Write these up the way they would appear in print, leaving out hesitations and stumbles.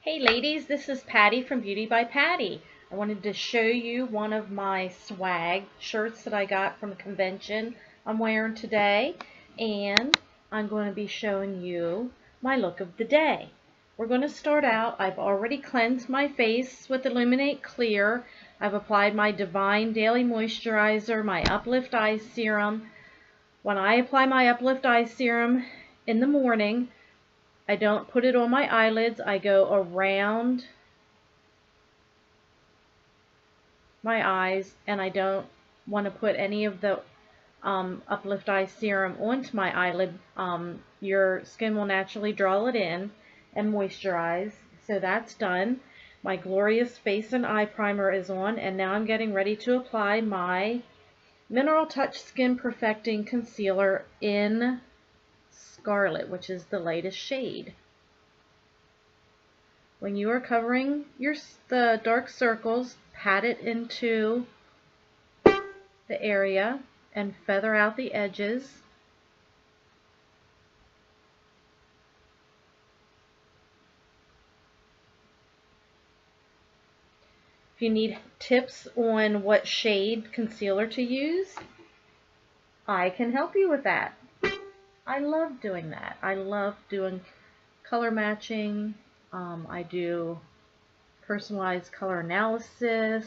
Hey ladies, this is Patti from Beauty by Patti. I wanted to show you one of my swag shirts that I got from a convention I'm wearing today, and I'm going to be showing you my look of the day. We're going to start out. I've already cleansed my face with Illuminate Clear. I've applied my Divine Daily Moisturizer, my Uplift Eye Serum. When I apply my Uplift Eye Serum in the morning, I don't put it on my eyelids. I go around my eyes, and I don't want to put any of the Uplift Eye Serum onto my eyelid. Your skin will naturally draw it in and moisturize. So that's done. My Glorious Face and Eye Primer is on, and now I'm getting ready to apply my Mineral Touch Skin Perfecting Concealer in Scarlet, which is the lightest shade. When you are covering the dark circles, pat it into the area and feather out the edges. If you need tips on what shade concealer to use, I can help you with that. I love doing that. I love doing color matching. I do personalized color analysis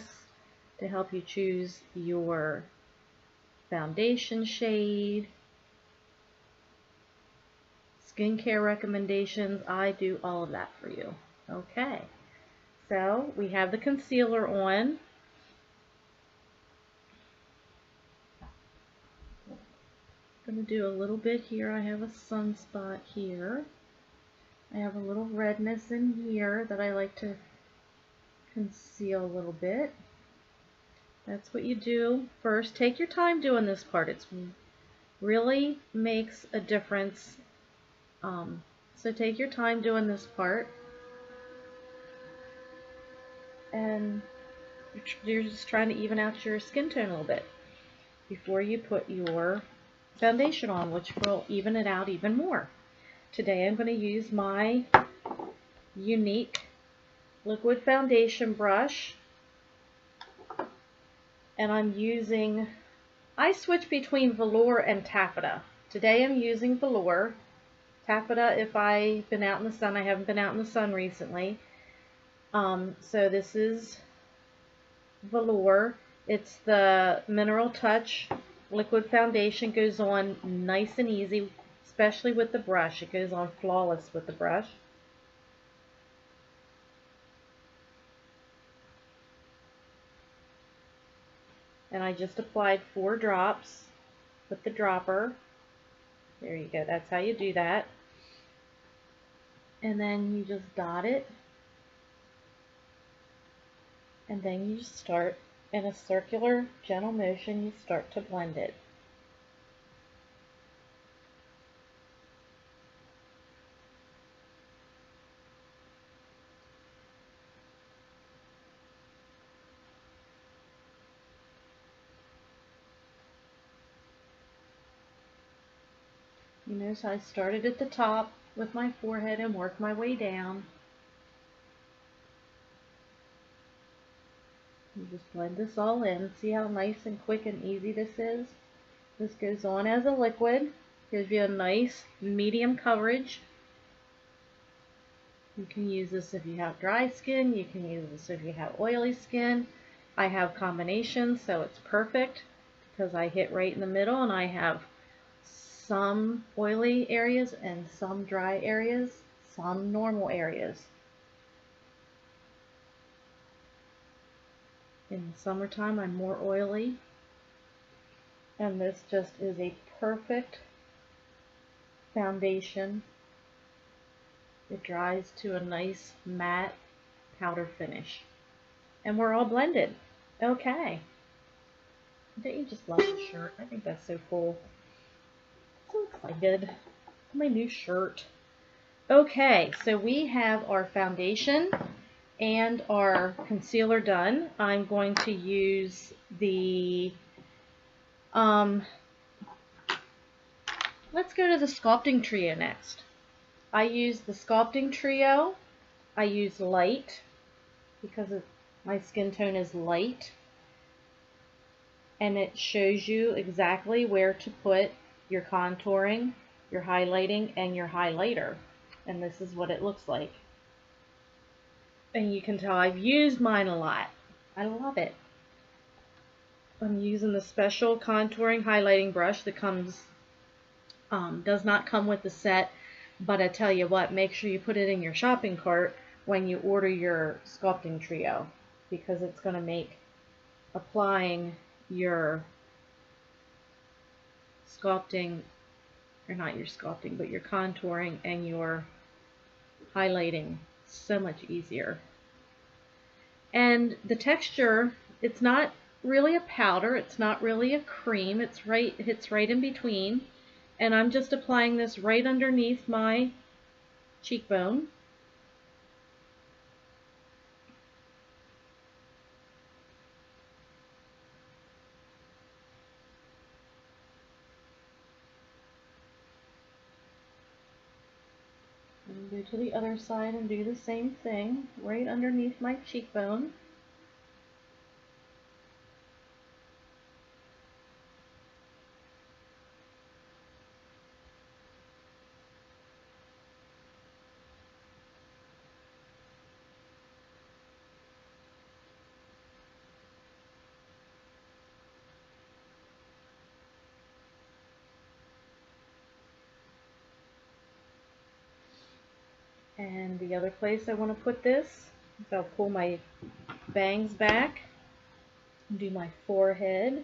to help you choose your foundation shade. Skincare recommendations. I do all of that for you. Okay, so we have the concealer on. I'm going to do a little bit here. I have a sunspot here. I have a little redness in here that I like to conceal a little bit. That's what you do first. Take your time doing this part. It really makes a difference. So take your time doing this part. And you're just trying to even out your skin tone a little bit before you put your foundation on, which will even it out even more. Today I'm going to use my Younique liquid foundation brush, and I switch between velour and taffeta. Today I'm using velour. Taffeta, if I've been out in the sun, I haven't been out in the sun recently. So this is velour. It's the Mineral Touch liquid foundation. Goes on nice and easy, especially with the brush. It goes on flawless with the brush. And I just applied 4 drops with the dropper. There you go. That's how you do that. And then you just dot it. And then you start in a circular, gentle motion. You start to blend it. You notice I started at the top with my forehead and worked my way down. You just blend this all in. See how nice and quick and easy this is? This goes on as a liquid. Gives you a nice medium coverage. You can use this if you have dry skin. You can use this if you have oily skin. I have combinations, so it's perfect because I hit right in the middle, and I have some oily areas and some dry areas, some normal areas. In the summertime, I'm more oily, and this just is a perfect foundation. It dries to a nice matte powder finish, and we're all blended. Okay, don't you just love the shirt? I think that's so cool. So excited. My new shirt. Okay, so we have our foundation and our concealer done. I'm going to use the let's go to the Sculpting Trio next. I use the Sculpting Trio I use light because my skin tone is light, and it shows you exactly where to put your contouring, your highlighting, and your highlighter. And this is what it looks like. And you can tell I've used mine a lot. I love it. I'm using the special contouring highlighting brush that comes, does not come with the set, but I tell you what, make sure you put it in your shopping cart when you order your sculpting trio, because it's going to make applying your sculpting, or not your sculpting, but your contouring and your highlighting so much easier. And the texture, it's not really a powder, it's not really a cream, it's right in between. And I'm just applying this right underneath my cheekbone. And go to the other side and do the same thing right underneath my cheekbone. And the other place I want to put this is I'll pull my bangs back and do my forehead.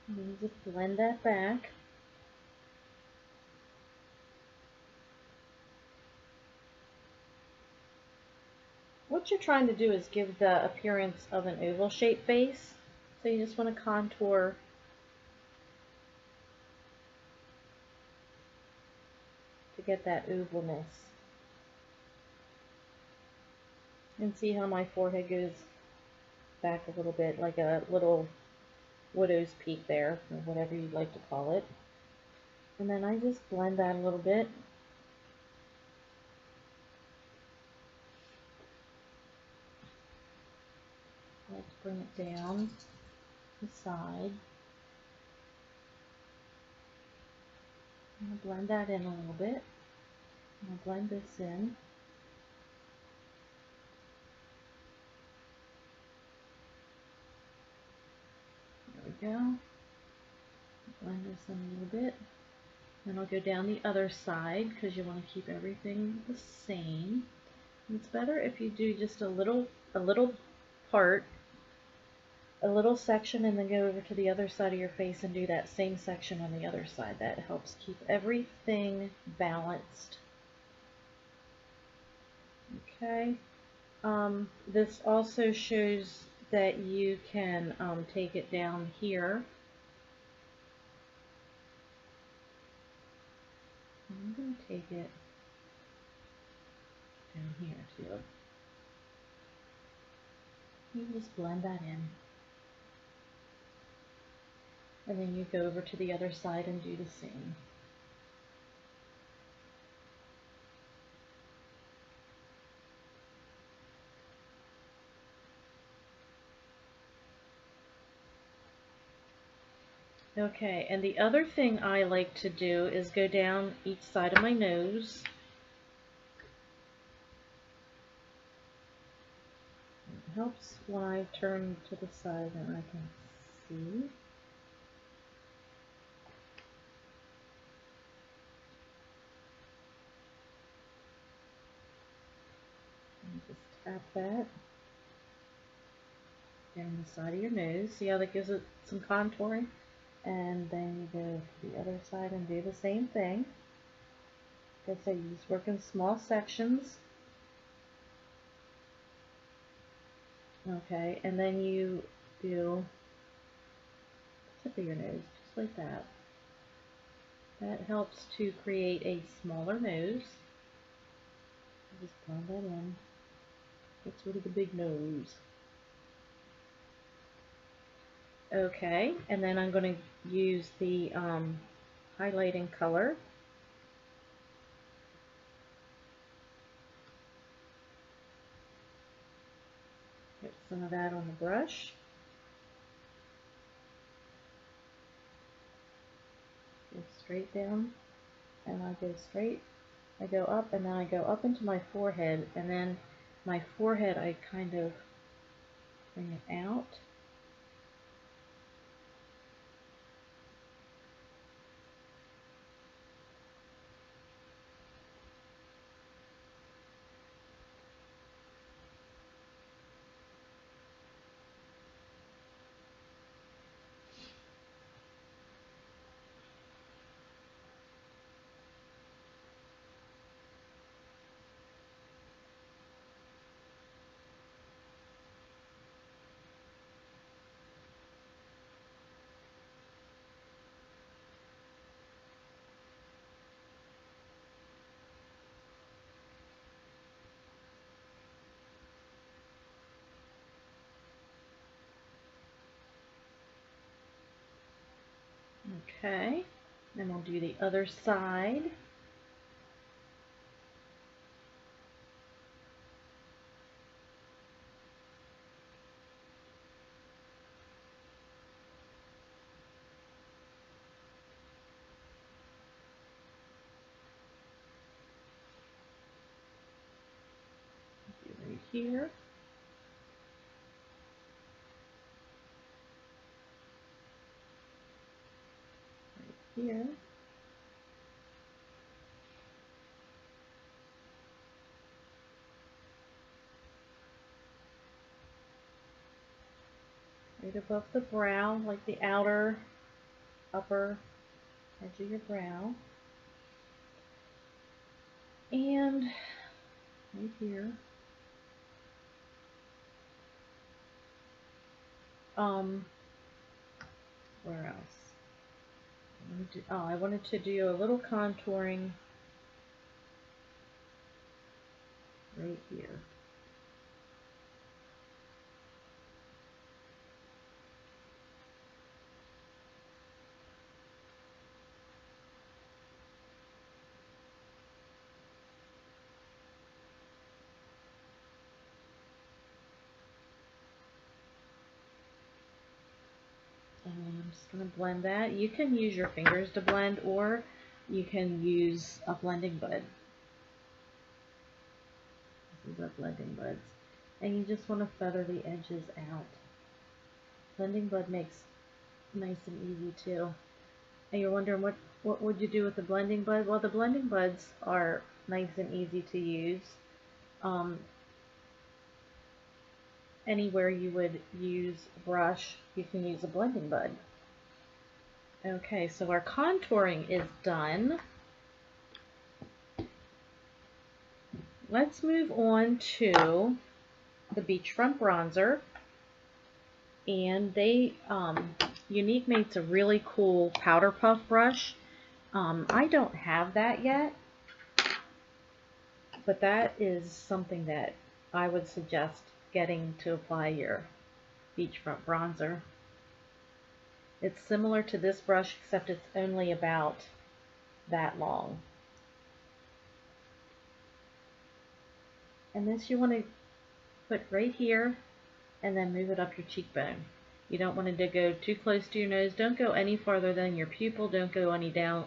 And then just blend that back. What you're trying to do is give the appearance of an oval shaped face. So you just want to contour to get that ovalness. And see how my forehead goes back a little bit, like a little widow's peak there, or whatever you'd like to call it. And then I just blend that a little bit. Let's bring it down the side. I'll blend that in a little bit. I'll blend this in. There we go. Blend this in a little bit. Then I'll go down the other side because you want to keep everything the same. And it's better if you do just a little part, a little section, and then go over to the other side of your face and do that same section on the other side. That helps keep everything balanced. Okay. This also shows that you can take it down here. I'm going to take it down here too. You just blend that in. And then you go over to the other side and do the same. Okay, and the other thing I like to do is go down each side of my nose. It helps when I turn to the side and I can see. And just tap that down the side of your nose. See how that gives it some contouring? And then you go to the other side and do the same thing. Like I said, you just work in small sections. Okay, and then you do the tip of your nose, just like that. That helps to create a smaller nose. Just blend that in. Gets rid of the big nose. Okay, and then I'm going to use the highlighting color. Get some of that on the brush. Go straight down, and I go straight. I go up, and then I go up into my forehead, and then my forehead I kind of bring it out. Okay, then we'll do the other side. Do right here. Right here. Right above the brow, like the outer, upper edge of your brow. And right here. Where else? I wanted to do a little contouring right here. And I'm just going to blend that. You can use your fingers to blend, or you can use a blending bud. These are blending buds. And you just want to feather the edges out. Blending bud makes nice and easy too. And you're wondering what would you do with the blending bud? Well, the blending buds are nice and easy to use. Anywhere you would use a brush, you can use a blending bud. Okay, so our contouring is done. Let's move on to the Beachfront Bronzer. And they, Younique makes a really cool powder puff brush. I don't have that yet, but that is something that I would suggest getting to apply your Beachfront Bronzer. It's similar to this brush, except it's only about that long. And this you want to put right here and then move it up your cheekbone. You don't want it to go too close to your nose. Don't go any farther than your pupil. Don't go any down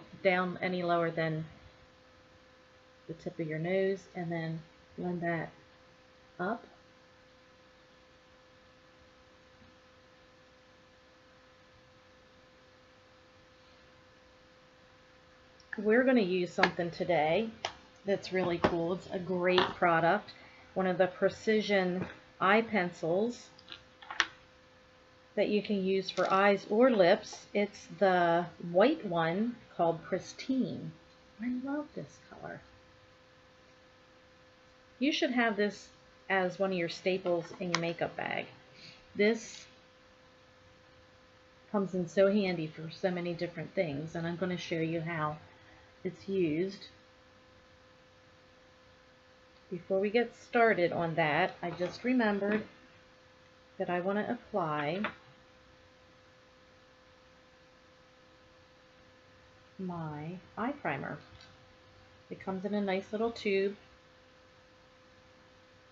any lower than the tip of your nose, and then blend that up. We're going to use something today that's really cool. It's a great product. One of the Precision eye pencils that you can use for eyes or lips. It's the white one called Pristine. I love this color. You should have this as one of your staples in your makeup bag. This comes in so handy for so many different things, and I'm going to show you how it's used. Before we get started on that, I just remembered that I want to apply my eye primer. It comes in a nice little tube.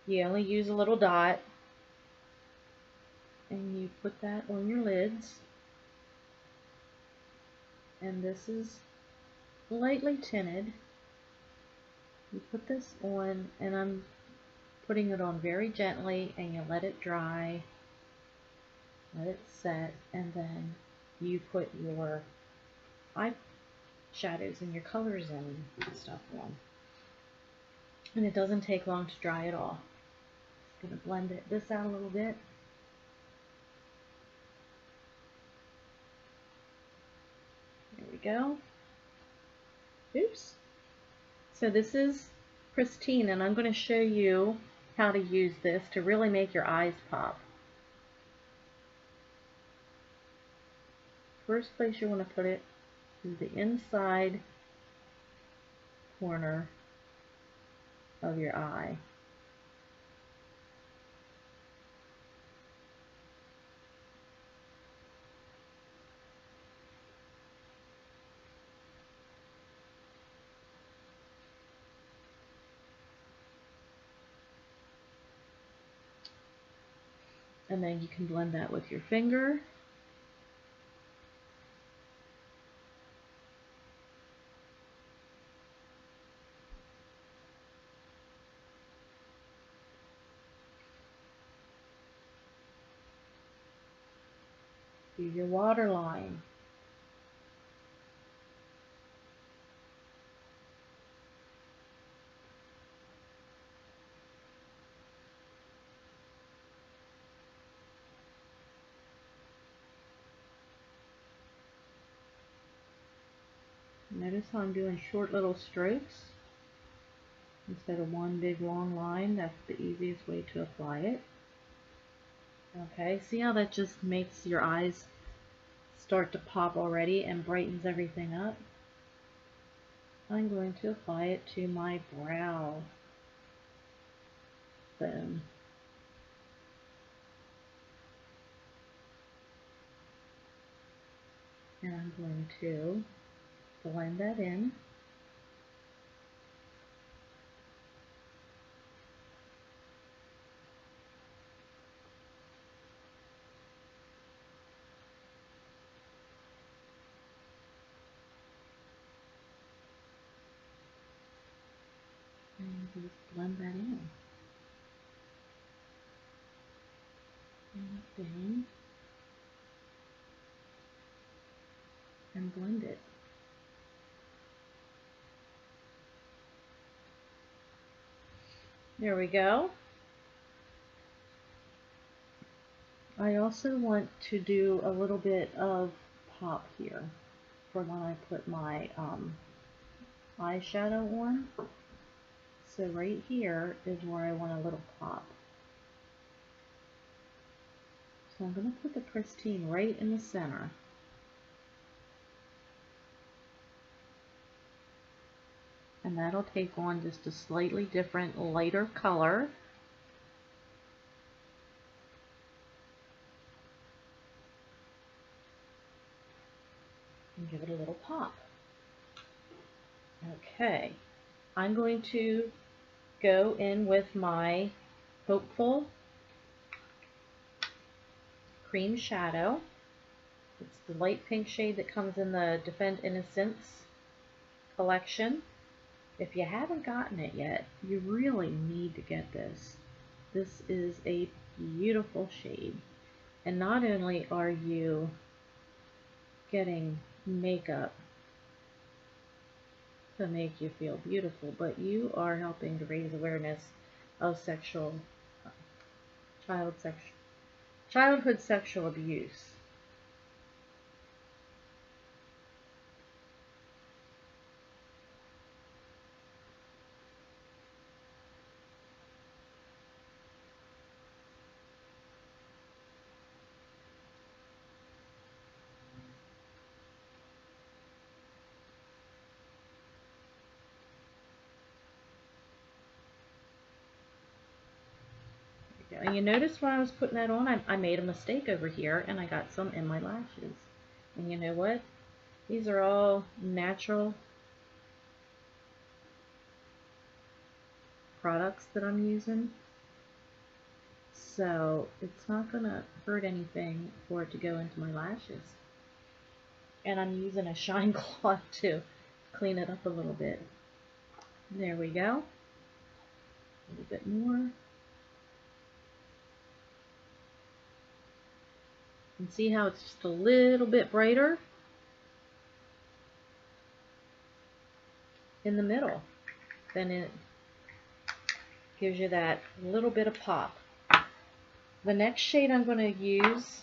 You only use a little dot, and you put that on your lids. And this is lightly tinted. You put this on, and I'm putting it on very gently, and you let it dry, let it set, and then you put your eye shadows and your colors and stuff on. And it doesn't take long to dry at all. Just going to blend this out a little bit. There we go. Oops. So this is Pristine, and I'm going to show you how to use this to really make your eyes pop. First place you want to put it is the inside corner of your eye. And then you can blend that with your finger. Do your waterline. Notice how I'm doing short little strokes instead of one big long line. That's the easiest way to apply it. Okay, see how that just makes your eyes start to pop already and brightens everything up? I'm going to apply it to my brow bone. And I'm going to blend that in. And just blend that in. And down. And blend it. There we go. I also want to do a little bit of pop here for when I put my eyeshadow on. So right here is where I want a little pop. So I'm going to put the Pristine right in the center. And that'll take on just a slightly different, lighter color. And give it a little pop. Okay, I'm going to go in with my Hopeful Cream Shadow. It's the light pink shade that comes in the Defend Innocence collection. If you haven't gotten it yet, you really need to get this. This is a beautiful shade. And not only are you getting makeup to make you feel beautiful, but you are helping to raise awareness of childhood sexual abuse. And you notice when I was putting that on, I made a mistake over here and I got some in my lashes. And you know what? These are all natural products that I'm using, so it's not going to hurt anything for it to go into my lashes. And I'm using a shine cloth to clean it up a little bit. There we go. A little bit more. And see how it's just a little bit brighter in the middle. Then it gives you that little bit of pop. The next shade I'm going to use,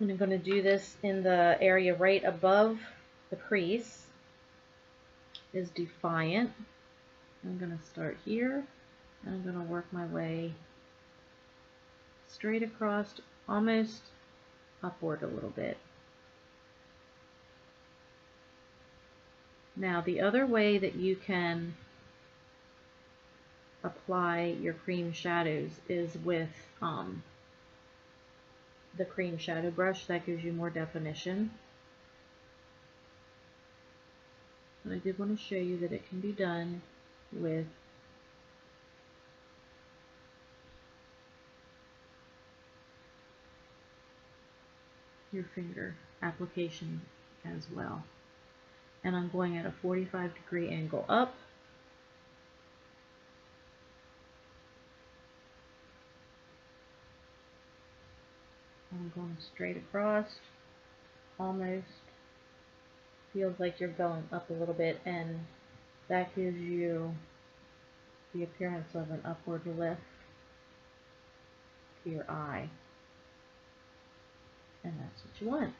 and I'm going to do this in the area right above the crease, is Defiant. I'm going to start here, and I'm going to work my way straight across, almost upward a little bit. Now the other way that you can apply your cream shadows is with the cream shadow brush. That gives you more definition. But I did want to show you that it can be done with your finger application as well. And I'm going at a 45-degree angle up. I'm going straight across, almost. Feels like you're going up a little bit, and that gives you the appearance of an upward lift to your eye. And that's what you want.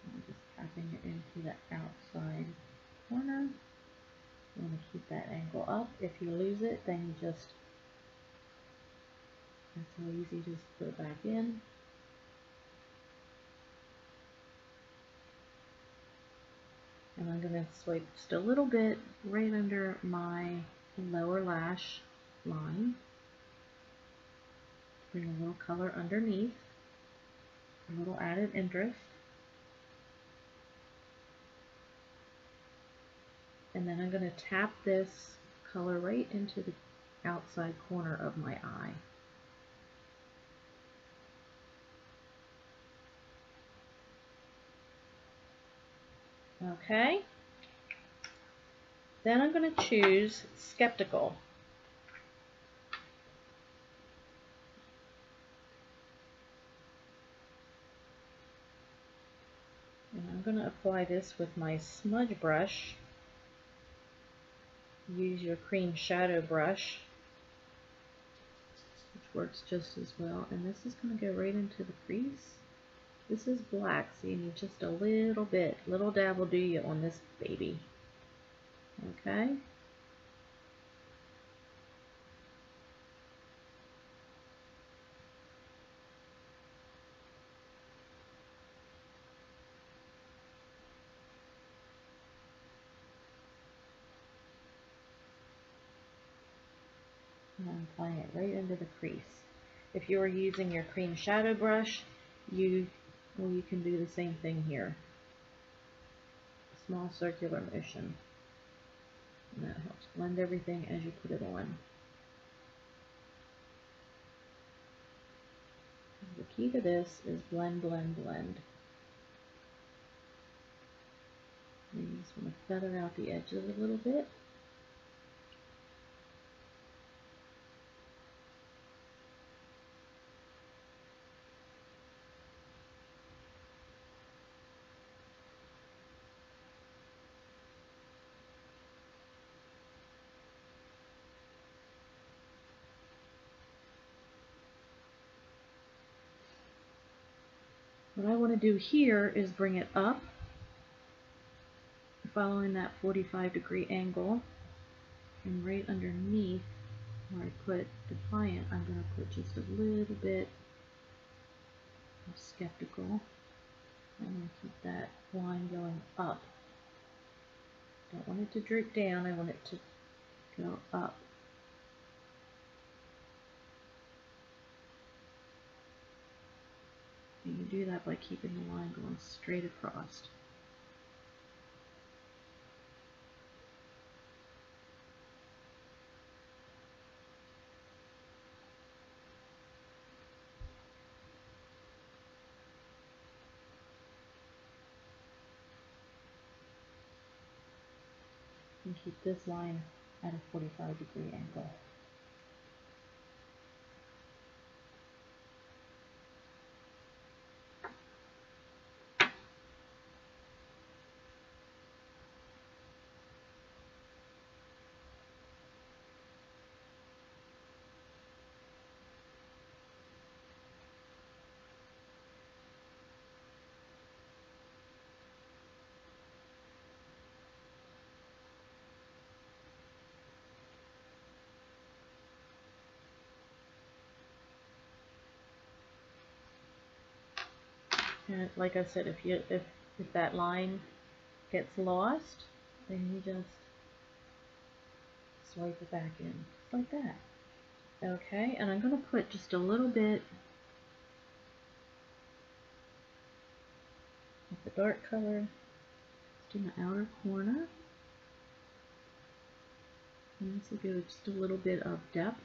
I'm just tapping it into the outside corner. You want to keep that angle up. If you lose it, then you just, that's how easy, just put it back in. And I'm going to swipe just a little bit right under my lower lash line. Bring a little color underneath, a little added interest. And then I'm going to tap this color right into the outside corner of my eye. Okay. Then I'm going to choose Skeptical. And I'm going to apply this with my smudge brush. Use your cream shadow brush, which works just as well. And this is going to go right into the crease. This is black, so you need just a little bit. Little dab will do you on this baby. Okay. And I'm applying it right into the crease. If you are using your cream shadow brush, you can do the same thing here. Small circular motion. And that helps blend everything as you put it on. The key to this is blend, blend, blend. And you just want to feather out the edges a little bit. What I want to do here is bring it up, following that 45-degree angle, and right underneath where I put Defiant, I'm going to put just a little bit of Skeptical. I'm going to keep that line going up. Don't want it to droop down, I want it to go up. And you do that by keeping the line going straight across. And keep this line at a 45-degree angle. And like I said, if that line gets lost, then you just swipe it back in, just like that. Okay, and I'm going to put just a little bit of the dark color just in the outer corner. And this will give it just a little bit of depth.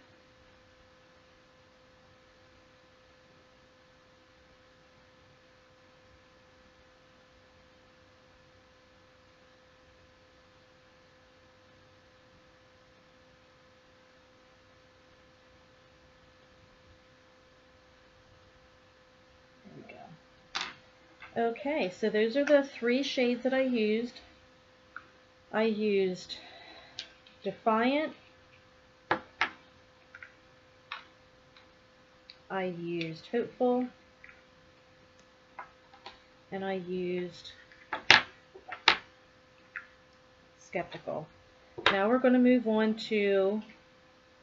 Okay, so those are the 3 shades that I used. I used Defiant, I used Hopeful, and I used Skeptical. Now we're going to move on to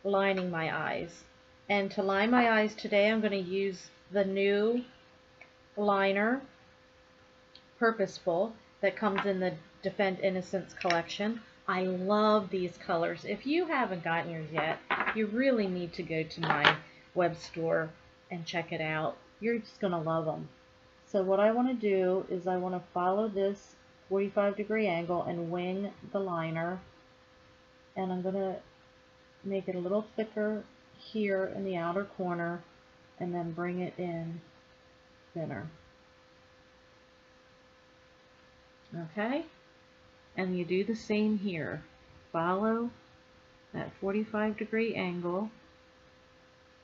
lining my eyes. And to line my eyes today, I'm going to use the new liner, Purposeful, that comes in the Defend Innocence collection. I love these colors. If you haven't gotten yours yet, you really need to go to my web store and check it out. You're just going to love them. So what I want to do is I want to follow this 45-degree angle and wing the liner. And I'm going to make it a little thicker here in the outer corner and then bring it in thinner. Okay, and you do the same here. Follow that 45-degree angle,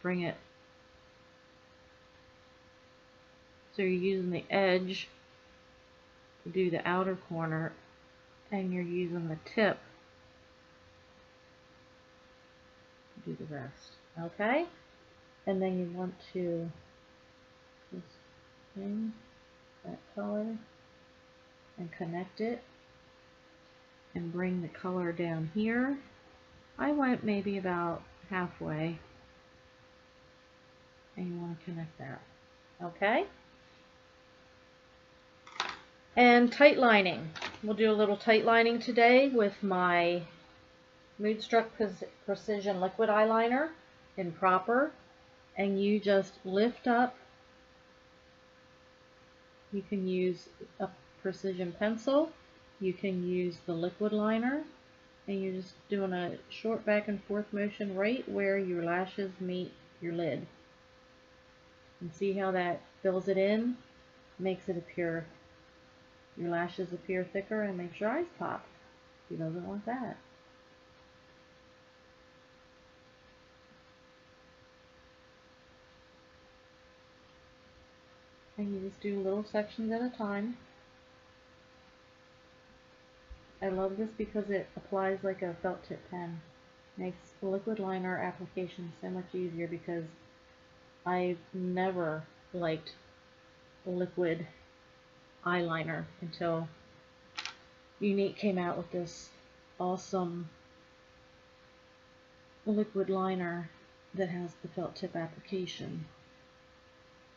bring it so you're using the edge to do the outer corner, and you're using the tip to do the rest. Okay, and then you want to just bring that color and connect it and bring the color down here. I went maybe about halfway, and you want to connect that. Okay? And tight lining. We'll do a little tight lining today with my Moodstruck Precision Liquid Eyeliner in Proper, and you just lift up. You can use a precision pencil, you can use the liquid liner, and you're just doing a short back and forth motion right where your lashes meet your lid. And see how that fills it in, makes it appear, your lashes appear thicker, and makes your eyes pop. Who doesn't want that? And you just do little sections at a time. I love this because it applies like a felt tip pen. Makes the liquid liner application so much easier because I've never liked liquid eyeliner until Younique came out with this awesome liquid liner that has the felt tip application.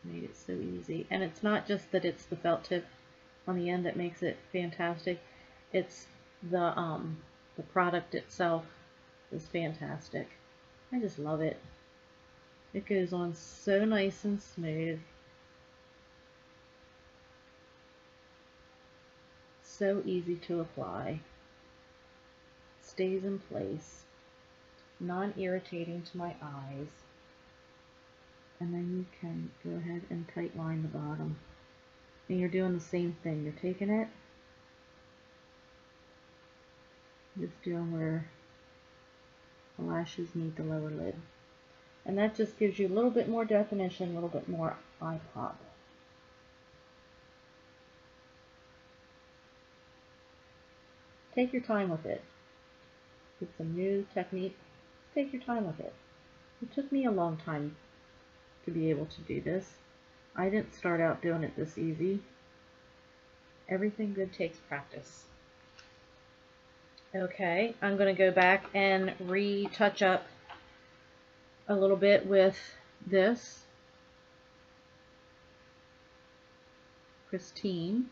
Made it so easy. And it's not just that it's the felt tip on the end that makes it fantastic. It's the product itself is fantastic. I just love it. It goes on so nice and smooth. So easy to apply. Stays in place. Non-irritating to my eyes. And then you can go ahead and tight line the bottom. And you're doing the same thing. You're taking it, just doing where the lashes meet the lower lid. And that just gives you a little bit more definition, a little bit more eye pop. Take your time with it. It's a new technique. Take your time with it. It took me a long time to be able to do this. I didn't start out doing it this easy. Everything good takes practice. Okay, I'm going to go back and retouch up a little bit with this Pristine.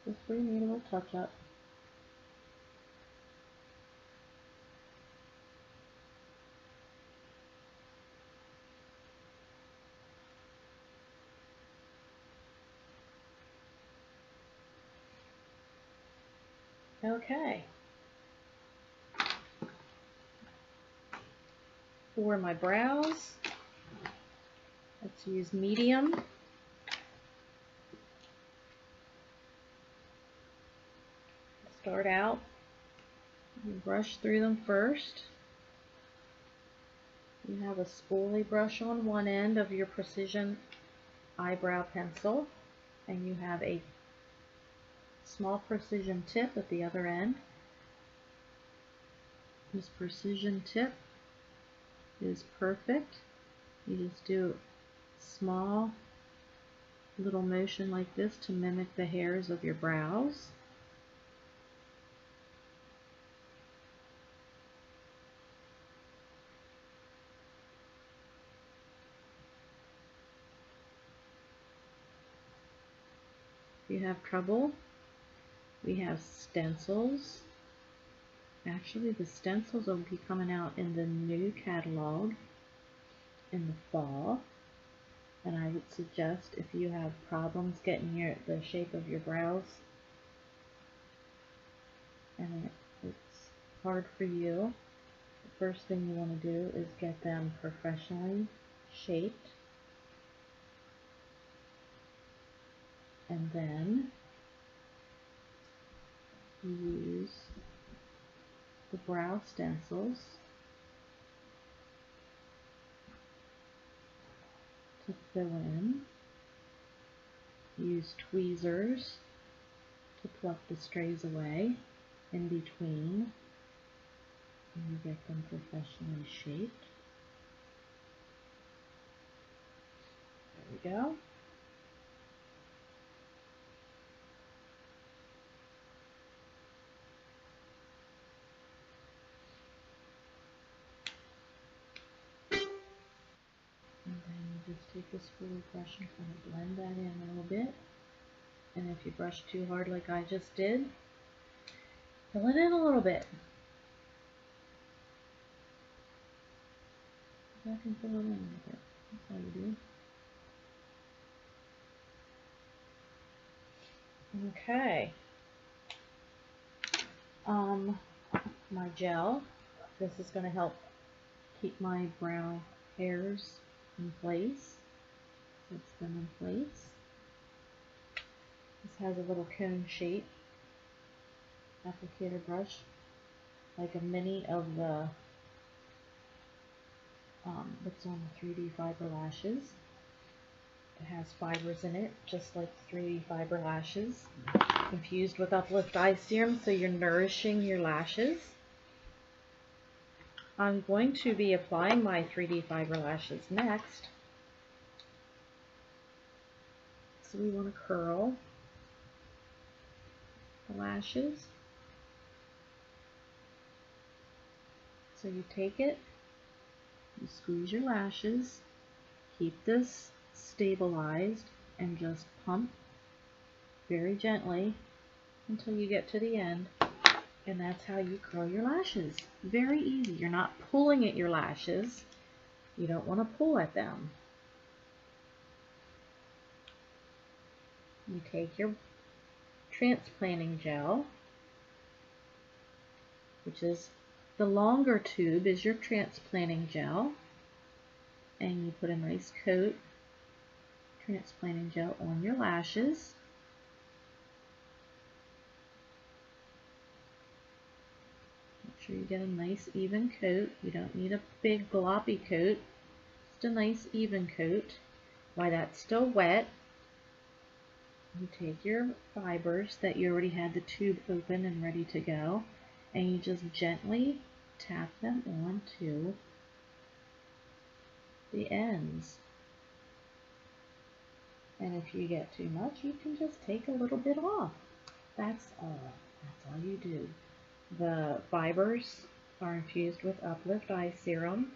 Just where you need a little touch up. Okay. For my brows, let's use medium. Start out, you brush through them first. You have a spoolie brush on one end of your Precision eyebrow pencil, and you have a small precision tip at the other end. This precision tip is perfect. You just do a small little motion like this to mimic the hairs of your brows. If you have trouble, we have stencils. Actually, the stencils will be coming out in the new catalog in the fall. And I would suggest, if you have problems getting the shape of your brows and it's hard for you, the first thing you want to do is get them professionally shaped. And then use the brow stencils to fill in. Use tweezers to pluck the strays away in between, and you get them professionally shaped. There we go. And then you just take this spoolie brush and kind of blend that in a little bit. And if you brush too hard like I just did, fill it in a little bit. I can fill it in a little bit. That's how you do. Okay. My gel. This is going to help keep my brow hairs in place. Puts them in place. This has a little cone shape applicator brush, like a mini of the what's on the 3D fiber lashes. It has fibers in it, just like 3D fiber lashes, infused with uplift eye serum, so you're nourishing your lashes. I'm going to be applying my 3D fiber lashes next. So we want to curl the lashes. So you take it, you squeeze your lashes, keep this stabilized, and just pump very gently until you get to the end. And that's how you curl your lashes. Very easy. You're not pulling at your lashes. You don't want to pull at them. You take your transplanting gel, which is the longer tube is your transplanting gel, and you put a nice coat transplanting gel on your lashes. Make sure you get a nice even coat. You don't need a big gloppy coat, just a nice even coat. While that's still wet, you take your fibers that you already had the tube open and ready to go, and you just gently tap them onto the ends. And if you get too much, you can just take a little bit off. That's all. That's all you do. The fibers are infused with Uplift Eye Serum.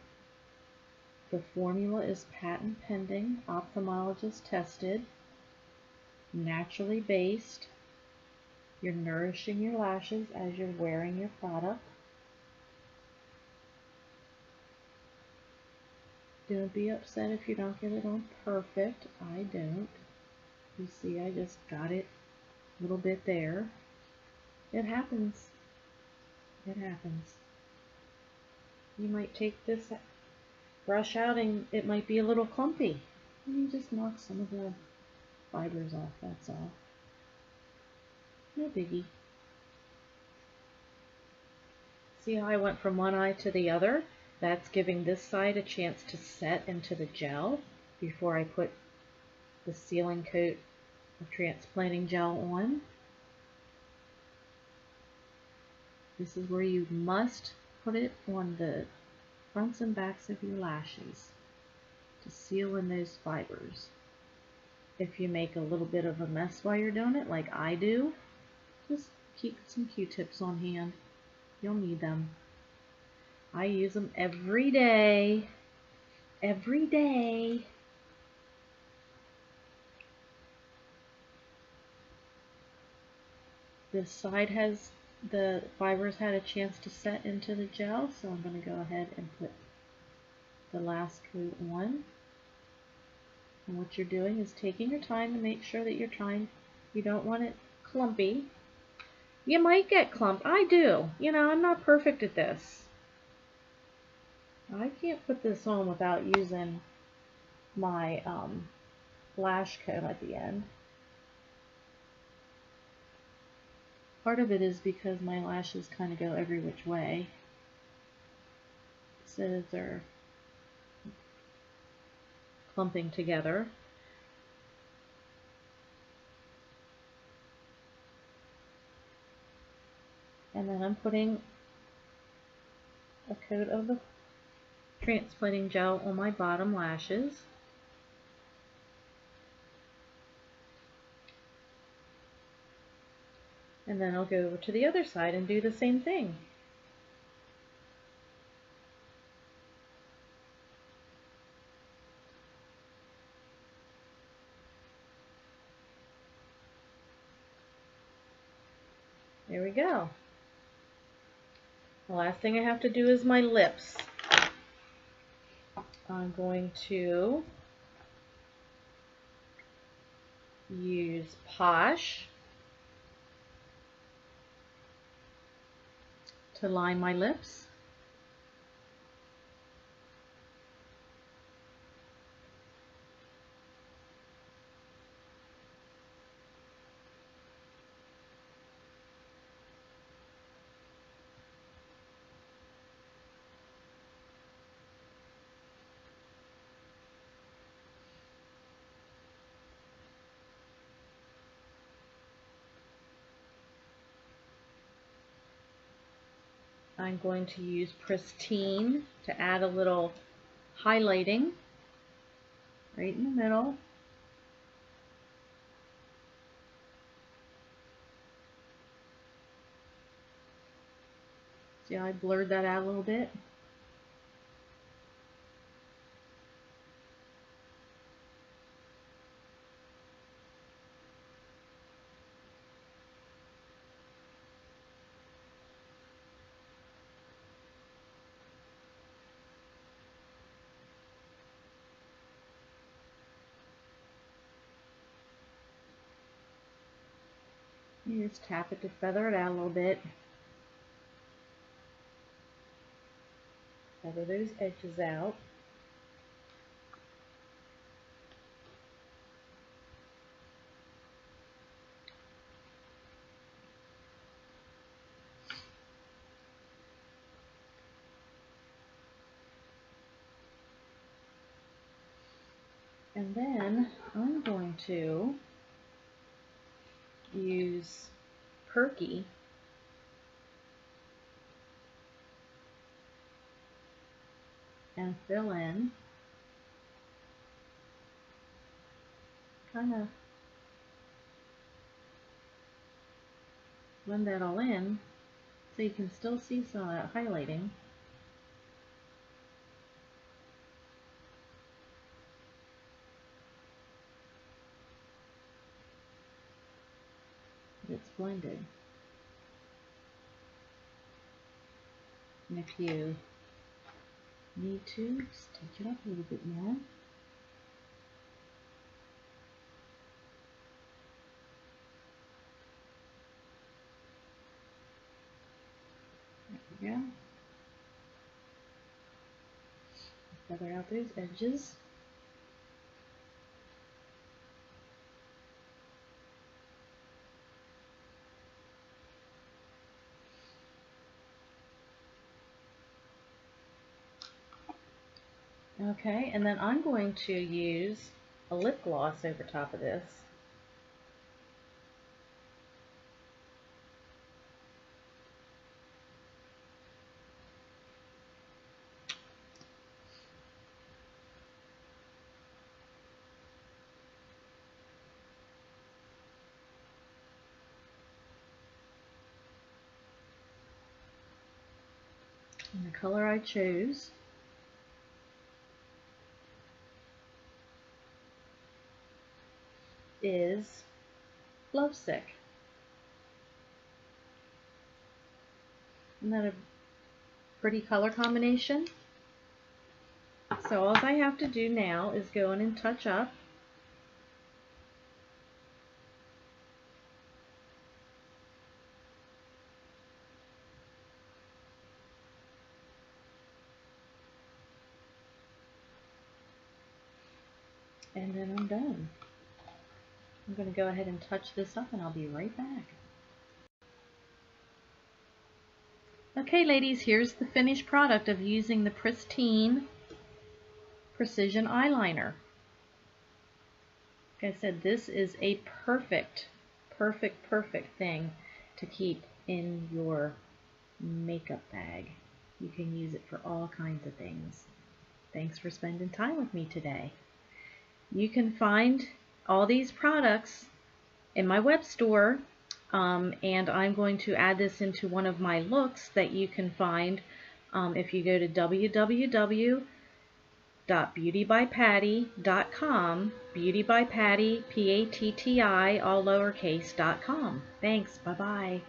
The formula is patent pending, ophthalmologist tested, naturally based. You're nourishing your lashes as you're wearing your product. Don't be upset if you don't get it on perfect. I don't. You see, I just got it a little bit there. It happens. It happens. You might take this brush out and it might be a little clumpy. And you just knock some of the fibers off, that's all. No biggie. See how I went from one eye to the other? That's giving this side a chance to set into the gel before I put the sealing coat of transplanting gel on. This is where you must put it on the fronts and backs of your lashes to seal in those fibers. If you make a little bit of a mess while you're doing it, like I do, just keep some Q-tips on hand. You'll need them. I use them every day. Every day. This side has the fibers had a chance to set into the gel, so I'm going to go ahead and put the last coat on. And what you're doing is taking your time to make sure that you don't want it clumpy. You might get clumped. I do. You know, I'm not perfect at this. I can't put this on without using my lash comb at the end. Part of it is because my lashes kind of go every which way, so they're clumping together. And then I'm putting a coat of the transplanting gel on my bottom lashes. And then I'll go over to the other side and do the same thing. There we go. The last thing I have to do is my lips. I'm going to use Posh to line my lips. I'm going to use Pristine to add a little highlighting right in the middle. See how I blurred that out a little bit? You just tap it to feather it out a little bit. Feather those edges out. And then I'm going to use Perky and fill in, kind of blend that all in so you can still see some of that highlighting. It's blended. And if you need to, just touch it up a little bit more. There we go. Feather out those edges. Okay, and then I'm going to use a lip gloss over top of this. And the color I chose is Lovesick. Isn't that a pretty color combination? So all I have to do now is go in and touch up. And then I'm done. I'm going to go ahead and touch this up and I'll be right back. Okay ladies, here's the finished product of using the Pristine Precision Eyeliner. Like I said, this is a perfect thing to keep in your makeup bag. You can use it for all kinds of things. Thanks for spending time with me today. You can find all these products in my web store, and I'm going to add this into one of my looks that you can find if you go to www.beautybypatti.com, beautybypatti, P-A-T-T-I, all lowercase.com. Thanks, bye-bye.